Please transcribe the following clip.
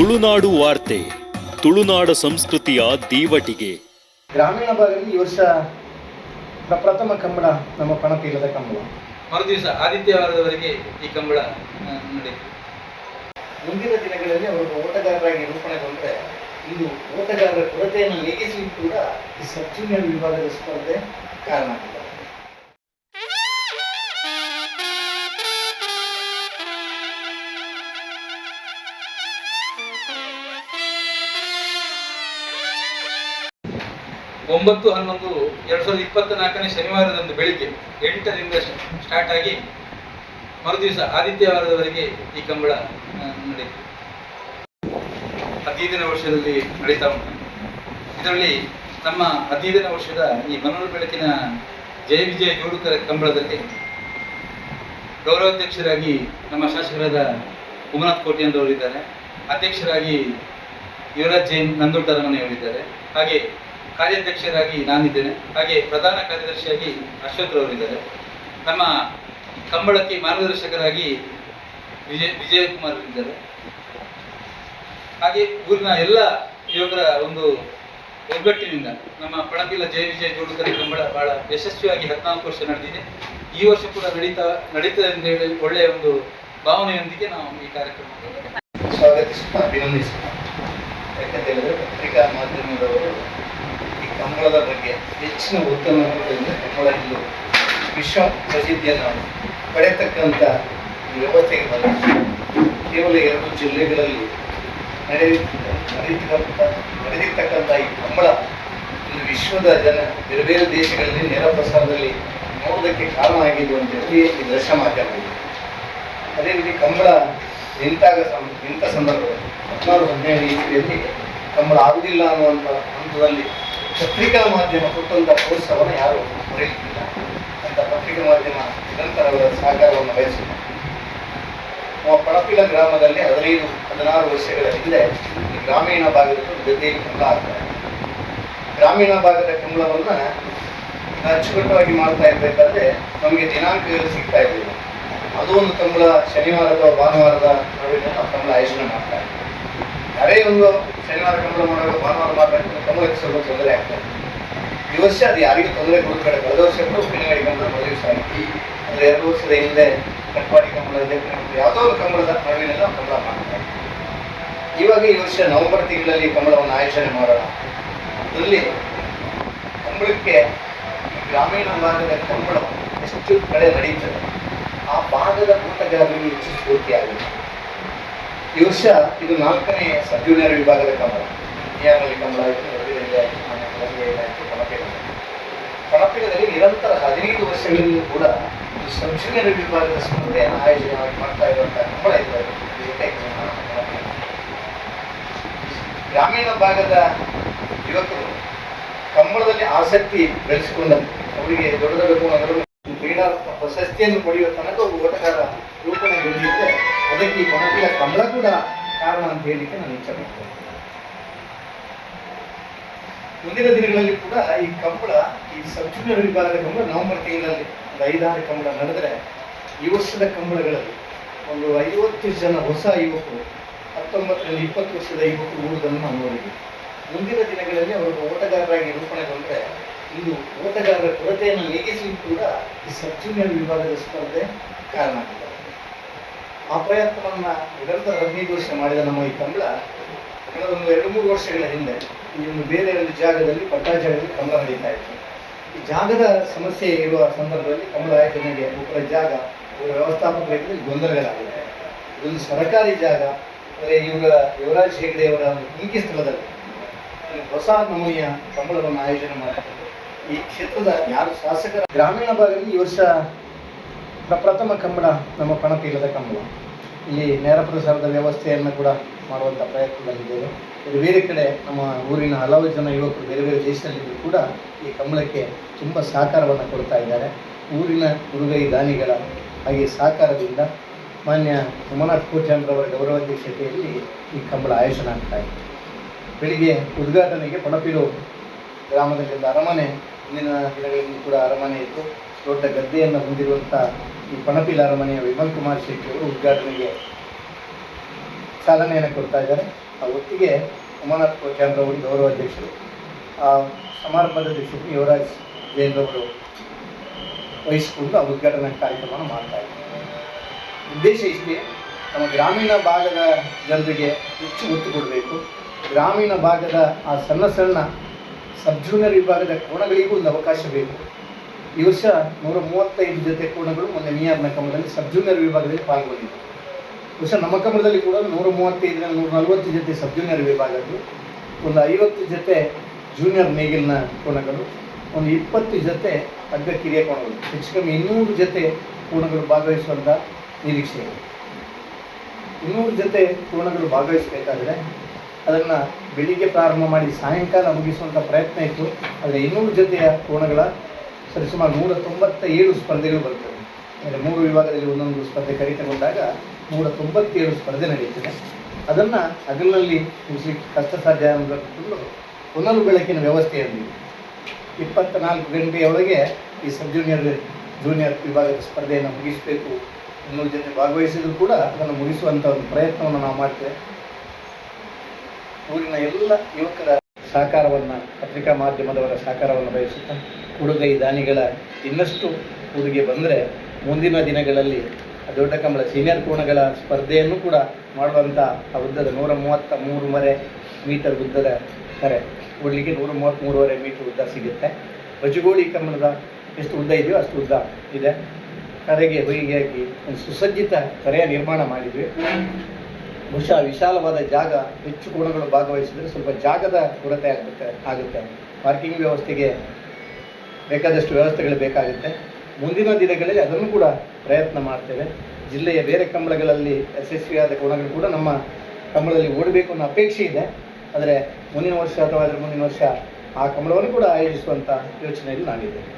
ತುಳುನಾಡು ವಾರ್ತೆ, ತುಳುನಾಡ ಸಂಸ್ಕೃತಿಯ ದೀವಟಿಗೆ. ಗ್ರಾಮೀಣ ಭಾಗದಲ್ಲಿ ಈ ವರ್ಷ ಪ್ರಪ್ರಥಮ ಕಂಬಳ ನಮ್ಮ ಪಣಪೀಲದ ಕಂಬಳ. ಮರುದಿವಸ ಆದಿತ್ಯವಾರದವರೆಗೆ ಈ ಕಂಬಳ ನಡೆಯಿತು. ಮುಂದಿನ ದಿನಗಳಲ್ಲಿ ಅವರು ಓಟಗಾರರಾಗಿ ರೂಪಣೆಗೊಂಡ್ರೆ ಇದು ಓಟಗಾರರ ಕೊರತೆಯನ್ನು ನೀಗಿಸಲಿಕ್ಕೆ ಕೂಡ ಈ ಸಬ್ ಜೂನಿಯರ್ ವಿಭಾಗದ ಸ್ಪರ್ಧೆ ಕಾರಣ ಆಗಿದೆ. ಒಂಬತ್ತು 11/2024 ಶನಿವಾರದಂದು ಬೆಳಿಗ್ಗೆ 8ರಿಂದ ಸ್ಟಾರ್ಟ್ ಆಗಿ ಮರುದಿವಸ ಆದಿತ್ಯವಾರದವರೆಗೆ ಈ ಕಂಬಳ ನಡೆಯಿತು. 15ನೇ ವರ್ಷದಲ್ಲಿ ನಡೀತಾ ಉಂಟು. ಇದರಲ್ಲಿ ನಮ್ಮ 15ನೇ ವರ್ಷದ ಈ ಮನೋರು ಬೆಳಕಿನ ಜಯ ವಿಜಯ ಜೋಡುಕರ ಕಂಬಳದಲ್ಲಿ ಗೌರವಾಧ್ಯಕ್ಷರಾಗಿ ನಮ್ಮ ಶಾಸಕರಾದ ಉಮನಾಥ್ ಕೋಟಿಯಂದವರಿದ್ದಾರೆ. ಅಧ್ಯಕ್ಷರಾಗಿ ಯುವರಾಜ್ ಜೈನ್ ನಂದೊಡ್ಡ ಅರಮನೆಯವರಿದ್ದಾರೆ. ಹಾಗೆ ಕಾರ್ಯಾಧ್ಯಕ್ಷರಾಗಿ ನಾನಿದ್ದೇನೆ. ಹಾಗೆ ಪ್ರಧಾನ ಕಾರ್ಯದರ್ಶಿಯಾಗಿ ಅಶ್ವಥ್ರವರಿದ್ದಾರೆ. ನಮ್ಮ ಕಂಬಳಕ್ಕೆ ಮಾರ್ಗದರ್ಶಕರಾಗಿ ವಿಜಯಕುಮಾರ್ ಇದ್ದಾರೆ. ಹಾಗೆ ಊರಿನ ಎಲ್ಲ ಯುವಕರ ಒಂದು ಒಗ್ಗಟ್ಟಿನಿಂದ ನಮ್ಮ ಪಣಪಿಲ ಜಯ ವಿಜಯ ಜೋಡುಕರ ಕಂಬಳ ಬಹಳ ಯಶಸ್ವಿಯಾಗಿ 14 ವರ್ಷ ನಡೆದಿದೆ. ಈ ವರ್ಷ ಕೂಡ ನಡೀತದೆ ಅಂತ ಹೇಳಿ ಒಳ್ಳೆಯ ಒಂದು ಭಾವನೆಯೊಂದಿಗೆ ನಾವು ಈ ಕಾರ್ಯಕ್ರಮ ಸ್ವಾಗತಿಸುತ್ತಾ ಅಭಿನಂದಿಸುತ್ತಾ. ಯಾಕಂತ ಹೇಳಿದ್ರೆ ಪತ್ರಿಕಾ ಮಾಧ್ಯಮದವರು ಈ ಕಂಬಳದ ಬಗ್ಗೆ ಹೆಚ್ಚಿನ ಒತ್ತನ್ನು ಕೊಡುವುದರಿಂದ ಕಂಬಳ ಇಲ್ಲೂ ವಿಶ್ವ ಪ್ರಸಿದ್ಧಿಯನ್ನು ಪಡೆಯತಕ್ಕಂಥ ವ್ಯವಸ್ಥೆಗೆ ಬಂದ ಕೇವಲ 2 ಜಿಲ್ಲೆಗಳಲ್ಲಿ ನಡೆದಿರ್ತಕ್ಕಂಥ ಈ ಕಂಬಳ ಒಂದು ವಿಶ್ವದ ಜನ ಬೇರೆ ಬೇರೆ ದೇಶಗಳಲ್ಲಿ ನೇರ ಪ್ರಸಾರದಲ್ಲಿ ನೋಡೋದಕ್ಕೆ ಕಾರಣ ಆಗಿದೆ ಅಂತ ಹೇಳಿ ಈ ದೃಶ್ಯ ಮಾಧ್ಯಮ ಇದೆ. ಅದೇ ರೀತಿ ಕಂಬಳ ನಿಂತ ಸಂದರ್ಭದಲ್ಲಿ 16-17 ಇಸವಿಯಲ್ಲಿ ಕಂಬಳ ಆಗುವುದಿಲ್ಲ ಅನ್ನುವಂಥ ಹಂತದಲ್ಲಿ ಪತ್ರಿಕಾ ಮಾಧ್ಯಮ ಕೊಟ್ಟಂಥ ಪ್ರೋತ್ಸಾಹವನ್ನು ಯಾರು ಮರೆಯಲಿಕ್ಕಿಲ್ಲ ಅಂತ ಪತ್ರಿಕಾ ಮಾಧ್ಯಮ ನಿರಂತರವಾದ ಸಹಕಾರವನ್ನು ವಹಿಸಿದೆ. ನಮ್ಮ ಪಣಪಿಲ ಗ್ರಾಮದಲ್ಲಿ 15-16 ವರ್ಷಗಳ ಹಿಂದೆ ಈ ಗ್ರಾಮೀಣ ಭಾಗದ ಗದ್ದೆಯಲ್ಲಿ ಕಂಬಳ ಆಗ್ತಾರೆ. ಗ್ರಾಮೀಣ ಭಾಗದ ಕಂಬಳವನ್ನು ಅಚ್ಚುಕಟ್ಟವಾಗಿ ಮಾಡ್ತಾ ಇರಬೇಕಾದ್ರೆ ನಮಗೆ ದಿನಾಂಕಗಳು ಸಿಗ್ತಾ ಇರಲಿಲ್ಲ. ಅದು ಒಂದು ಕಂಬಳ ಶನಿವಾರದ ಭಾನುವಾರದ ನಡುವೆ ನಾವು ಕಂಬಳ ಆಯೋಜನೆ ಮಾಡ್ತಾ ಇದ್ದೀವಿ. ಯಾರೇ ಒಂದು ಶನಿವಾರ ಕಂಬಳ ಮಾಡುವಾಗ ಭಾನುವಾರ ಮಾಡಬೇಕು ಕಂಬಳಕ್ಕೆ ಸ್ವಲ್ಪ ತೊಂದರೆ ಆಗ್ತದೆ. ಈ ವರ್ಷ ಅದು ಯಾರಿಗೂ ತೊಂದರೆ ಕೊಡಬೇಡ. ಕಳೆದ ವರ್ಷ ಕೂಡ ಉಪ್ಪಿನಗಡಿ ಕಂಬಳ ದಿವಸ ಆಗಿ ಅಂದರೆ 2 ವರ್ಷದ ಹಿಂದೆ ಕಟ್ಪಾಡಿ ಕಂಬಳ ಇದೆ, ಯಾವುದೋ ಒಂದು ಕಂಬಳದ ನಡುವಿನೆಲ್ಲ ಕಂಬಳ ಮಾಡ್ತಾರೆ. ಇವಾಗ ಈ ವರ್ಷ ನವೆಂಬರ್ ತಿಂಗಳಲ್ಲಿ ಕಂಬಳವನ್ನು ಆಯೋಜನೆ ಮಾಡೋಣ. ಅದರಲ್ಲಿ ಕಂಬಳಕ್ಕೆ ಗ್ರಾಮೀಣ ಭಾಗದ ಕಂಬಳ ಎಷ್ಟು ಕಡೆ ನಡೀತದೆ ಆ ಭಾಗದ ಓಟಗಾರರಿಗೆ ಹೆಚ್ಚು ಸ್ಫೂರ್ತಿಯಾಗಿದೆ. ಈ ವರ್ಷ ಇದು 4ನೇ ಸಬ್ ಜೂನಿಯರ್ ವಿಭಾಗದ ಕಂಬಳ. ನಿಯಾಮಲ್ಲಿ ಕಂಬಳ ಆಯಿತು, ರವಿಯಲ್ಲಿ ಆಯಿತು, ಆಯಿತು, ಪಣಪಿಲದಲ್ಲಿ ನಿರಂತರ 15 ವರ್ಷಗಳಿಂದ ಕೂಡ ಸಬ್ ಜೂನಿಯರ್ ವಿಭಾಗದ ಸ್ಪರ್ಧೆಯನ್ನು ಆಯೋಜನೆ ಮಾಡ್ತಾ ಇರುವಂತಹ ಕಂಬಳ ಇದ್ದಾರೆ. ಗ್ರಾಮೀಣ ಭಾಗದ ಯುವಕರು ಕಂಬಳದಲ್ಲಿ ಆಸಕ್ತಿ ಬೆಳೆಸಿಕೊಂಡಂತೆ ಅವರಿಗೆ ದೊಡ್ಡ ದೊಡ್ಡ ಕೋಣಗಳು ಕ್ರೀಡಾ ಪ್ರಶಸ್ತಿಯನ್ನು ಪಡೆಯುವ ತನಕ ಒಬ್ಬ ಓಟಗಾರ ರೂಪಣೆಗೊಂಡಿದ್ದರೆ ಅದಕ್ಕೆ ಈ ಪಣಪಿಲ ಕಂಬಳ ಕೂಡ ಕಾರಣ ಅಂತ ಹೇಳಲಿಕ್ಕೆ ನಾನು ಇಚ್ಛೆ ಮಾಡ್ತೇನೆ. ಮುಂದಿನ ದಿನಗಳಲ್ಲಿ ಕೂಡ ಈ ಕಂಬಳ ಈ ಸಬ್ ಜೂನಿಯರ್ ವಿಭಾಗದ ಕಂಬಳ ನವೆಂಬರ್ ತಿಂಗಳಲ್ಲಿ ಒಂದು 5-6 ಕಂಬಳ ನಡೆದರೆ ಈ ವರ್ಷದ ಕಂಬಳಗಳಲ್ಲಿ ಒಂದು 50 ಜನ ಹೊಸ ಯುವಕರು 19-20 ವರ್ಷದ ಯುವಕರು ಊರುವುದನ್ನು ನಾವು ನೋಡಿದ್ದೀವಿ. ಮುಂದಿನ ದಿನಗಳಲ್ಲಿ ಅವರು ಓಟಗಾರರಾಗಿ ರೂಪಣೆಗೊಂಡ್ರೆ ಇದು ಓಟಗಾರರ ಕೊರತೆಯನ್ನು ನೀಗಿಸಲಿಕ್ಕೆ ಕೂಡ ಈ ಸಬ್ ಜೂನಿಯರ್ ವಿಭಾಗದ ಸ್ಪರ್ಧೆ ಕಾರಣ ಆಗಿದೆ. ಆ ಪ್ರಯತ್ನವನ್ನು ನಿರಂತರ 15 ವರ್ಷ ಮಾಡಿದ ನಮ್ಮ ಈ ಕಂಬಳ ಕೆಲವೊಂದು 2-3 ವರ್ಷಗಳ ಹಿಂದೆ ಈ ಒಂದು ಬೇರೆ ಒಂದು ಜಾಗದಲ್ಲಿ ಪಟ್ಟಾ ಜಾಗದಲ್ಲಿ ಕಂಬಳ ನಡೀತಾ ಇತ್ತು. ಈ ಜಾಗದ ಸಮಸ್ಯೆ ಇರುವ ಸಂದರ್ಭದಲ್ಲಿ ಕಂಬಳ ಆಯೋಜನೆಗೆ ಒಬ್ಬರ ಜಾಗ ಅವರ ವ್ಯವಸ್ಥಾಪಕರಿಗೆ ಗೊಂದಲಗಳಾಗಿದೆ. ಇದೊಂದು ಸರ್ಕಾರಿ ಜಾಗ, ಅಂದರೆ ಯುವರಾಜ್ ಹೆಗ್ಡೆಯವರ ಒಂದು ಮುಖ್ಯ ಸ್ಥಳದಲ್ಲಿ ಹೊಸ ನಮೂನೆಯ ಕಂಬಳವನ್ನು ಆಯೋಜನೆ ಮಾಡ್ತಾರೆ. ಈ ಕ್ಷೇತ್ರದ ಯಾರು ಶಾಸಕರ ಗ್ರಾಮೀಣ ಭಾಗದಲ್ಲಿ ಈ ವರ್ಷ ಪ್ರಪ್ರಥಮ ಕಂಬಳ ನಮ್ಮ ಪಣಪೀಲದ ಕಂಬಳ. ಇಲ್ಲಿ ನೇರ ಪ್ರಸಾರದ ವ್ಯವಸ್ಥೆಯನ್ನು ಕೂಡ ಮಾಡುವಂಥ ಪ್ರಯತ್ನದಲ್ಲಿದ್ದೇವೆ. ಬೇರೆ ಕಡೆ ನಮ್ಮ ಊರಿನ ಹಲವು ಜನ ಯುವಕರು ಬೇರೆ ಬೇರೆ ದೇಶದಲ್ಲಿದ್ದರೂ ಕೂಡ ಈ ಕಂಬಳಕ್ಕೆ ತುಂಬ ಸಹಕಾರವನ್ನು ಕೊಡ್ತಾ ಇದ್ದಾರೆ. ಊರಿನ ಉಡುಗೈ ದಾನಿಗಳ ಹಾಗೆ ಸಹಕಾರದಿಂದ ಮಾನ್ಯ ಉಮನಾಥ್ ಕೋಟ್ಯಾಂದ್ರವರ ಗೌರವಾಧ್ಯಕ್ಷತೆಯಲ್ಲಿ ಈ ಕಂಬಳ ಆಯೋಜನೆ ಆಗ್ತಾ ಇದೆ. ಬೆಳಿಗ್ಗೆ ಉದ್ಘಾಟನೆಗೆ ಪಣಪಿಲು ಗ್ರಾಮದಲ್ಲಿಂದ ಅರಮನೆ, ಇಂದಿನ ದಿನಗಳಲ್ಲಿ ಕೂಡ ಅರಮನೆ ಇತ್ತು. ದೊಡ್ಡ ಗದ್ದೆಯನ್ನು ಹೊಂದಿರುವಂಥ ಈ ಪಣಪಿಲ ಅರಮನೆಯ ವಿಮಲ್ ಕುಮಾರ್ ಶೆಟ್ಟಿ ಅವರು ಉದ್ಘಾಟನೆಗೆ ಚಾಲನೆಯನ್ನು ಕೊಡ್ತಾ ಇದ್ದಾರೆ. ಆ ಹೊತ್ತಿಗೆ ಉಮಾನಾಥ್ ಕೋಟ್ಯಾನ್ರವರು ಗೌರವಾಧ್ಯಕ್ಷರು, ಆ ಸಮಾರಂಭದ ಅಧ್ಯಕ್ಷರು ಯುವರಾಜ್ ಜೈನ್ರವರು ವಹಿಸಿಕೊಂಡು ಆ ಉದ್ಘಾಟನಾ ಕಾರ್ಯಕ್ರಮವನ್ನು ಮಾಡ್ತಾ ಇದ್ದಾರೆ. ಉದ್ದೇಶ ಇಷ್ಟೇ, ನಮ್ಮ ಗ್ರಾಮೀಣ ಭಾಗದ ಜನರಿಗೆ ಹೆಚ್ಚು ಒತ್ತು ಕೊಡಬೇಕು. ಗ್ರಾಮೀಣ ಭಾಗದ ಆ ಸಣ್ಣ ಸಣ್ಣ ಸಬ್ ಜೂನಿಯರ್ ವಿಭಾಗದ ಕೋಣಗಳಿಗೂ ಒಂದು ಅವಕಾಶ ಬೇಕು. ಈ ವರ್ಷ 135 ಜೊತೆ ಕೋಣಗಳು ಮೊನ್ನೆ ನಿಯಾರ್ನ ಕಮಲದಲ್ಲಿ ಸಬ್ ಜೂನಿಯರ್ ವಿಭಾಗದಲ್ಲಿ ಪಾಲ್ಗೊಂಡಿದೆ. ವರ್ಷ ನಮ್ಮ ಕಮಲದಲ್ಲಿ ಕೂಡ 135 140 ಜೊತೆ ಸಬ್ ಜೂನಿಯರ್ ವಿಭಾಗದ್ದು, ಒಂದು 50 ಜೊತೆ ಜೂನಿಯರ್ ನೇಗಿಲಿನ ಕೋಣಗಳು, ಒಂದು 20 ಜೊತೆ ಅಗ್ಗ ಕಿರಿಯ ಕೋಣಗಳು, ಹೆಚ್ಚು ಕಮ್ಮಿ 200 ಜೊತೆ ಕೋಣಗಳು ಭಾಗವಹಿಸುವಂಥ ನಿರೀಕ್ಷೆ ಇದೆ. 200 ಜೊತೆ ಕೋಣಗಳು ಭಾಗವಹಿಸಬೇಕಾದ್ರೆ ಅದನ್ನು ಬೆಳಿಗ್ಗೆ ಪ್ರಾರಂಭ ಮಾಡಿ ಸಾಯಂಕಾಲ ಮುಗಿಸುವಂಥ ಪ್ರಯತ್ನ ಇತ್ತು. ಆದರೆ 200 ಜೊತೆಯ ಕೋಣಗಳ ಸರಿಸುಮಾರು 197 ಸ್ಪರ್ಧೆಗಳು ಬರ್ತವೆ. ಅಂದರೆ 3 ವಿಭಾಗದಲ್ಲಿ ಒಂದೊಂದು ಸ್ಪರ್ಧೆ ಕಡಿತಗೊಂಡಾಗ 197 ಸ್ಪರ್ಧೆ ನಡೆಯುತ್ತದೆ. ಅದನ್ನು ಹಗಲಿನಲ್ಲಿ ಮುಗಿಸಲಿಕ್ಕೆ ಕಷ್ಟ ಸಾಧ್ಯ ಅನ್ನೋದನ್ನು ಪುನರ್ ಬೆಳಕಿನ ವ್ಯವಸ್ಥೆಯಲ್ಲಿ 24 ಗಂಟೆಯೊಳಗೆ ಈ ಸಬ್ ಜೂನಿಯರ್ ವಿಭಾಗದ ಸ್ಪರ್ಧೆಯನ್ನು ಮುಗಿಸಬೇಕು. 200 ಜೊತೆ ಭಾಗವಹಿಸಿದ್ರು ಕೂಡ ಅದನ್ನು ಮುಗಿಸುವಂಥ ಒಂದು ಪ್ರಯತ್ನವನ್ನು ನಾವು ಮಾಡ್ತೇವೆ. ಊರಿನ ಎಲ್ಲ ಯುವಕರ ಸಹಕಾರವನ್ನು, ಪತ್ರಿಕಾ ಮಾಧ್ಯಮದವರ ಸಹಕಾರವನ್ನು ಬಯಸುತ್ತಾ, ಉಡುಗೈ ದಾನಿಗಳ ಇನ್ನಷ್ಟು ಕೊಡುಗೆ ಬಂದರೆ ಮುಂದಿನ ದಿನಗಳಲ್ಲಿ ದೊಡ್ಡ ಕಂಬಳ ಸೀನಿಯರ್ ಕೋಣಗಳ ಸ್ಪರ್ಧೆಯನ್ನು ಕೂಡ ಮಾಡುವಂಥ ಆ ಉದ್ದದ 133 ಮೀಟರ್ ಉದ್ದದ ಕರೆ ಓಡಲಿಕ್ಕೆ 133.5 ಮೀಟರ್ ಉದ್ದ ಸಿಗುತ್ತೆ. ಬಜುಗೋಳಿ ಕಂಬಳದ ಎಷ್ಟು ಉದ್ದ ಇದೆಯೋ ಅಷ್ಟು ಉದ್ದ ಇದೆ. ಕರೆಗೆ ಹೊಯ್ಗೆಯಾಗಿ ಒಂದು ಸುಸಜ್ಜಿತ ಕರೆಯ ನಿರ್ಮಾಣ ಮಾಡಿದ್ವಿ. ಬಹುಶಃ ವಿಶಾಲವಾದ ಜಾಗ, ಹೆಚ್ಚು ಕೋಣಗಳು ಭಾಗವಹಿಸಿದರೆ ಸ್ವಲ್ಪ ಜಾಗದ ಕೊರತೆ ಆಗುತ್ತೆ. ಪಾರ್ಕಿಂಗ್ ವ್ಯವಸ್ಥೆಗೆ ಬೇಕಾದಷ್ಟು ವ್ಯವಸ್ಥೆಗಳು ಬೇಕಾಗುತ್ತೆ. ಮುಂದಿನ ದಿನಗಳಲ್ಲಿ ಅದನ್ನು ಕೂಡ ಪ್ರಯತ್ನ ಮಾಡ್ತೇವೆ. ಜಿಲ್ಲೆಯ ಬೇರೆ ಕಂಬಳಗಳಲ್ಲಿ ಯಶಸ್ವಿಯಾದ ಕೋಣಗಳು ಕೂಡ ನಮ್ಮ ಕಂಬಳದಲ್ಲಿ ಓಡಬೇಕು ಅನ್ನೋ ಅಪೇಕ್ಷೆ ಇದೆ. ಆದರೆ ಮುಂದಿನ ವರ್ಷ ಅಥವಾ ಅದರ ಮುಂದಿನ ವರ್ಷ ಆ ಕಂಬಳವನ್ನು ಕೂಡ ಆಯೋಜಿಸುವಂಥ ಯೋಚನೆಯಲ್ಲಿ ನಾನಿದ್ದೇನೆ.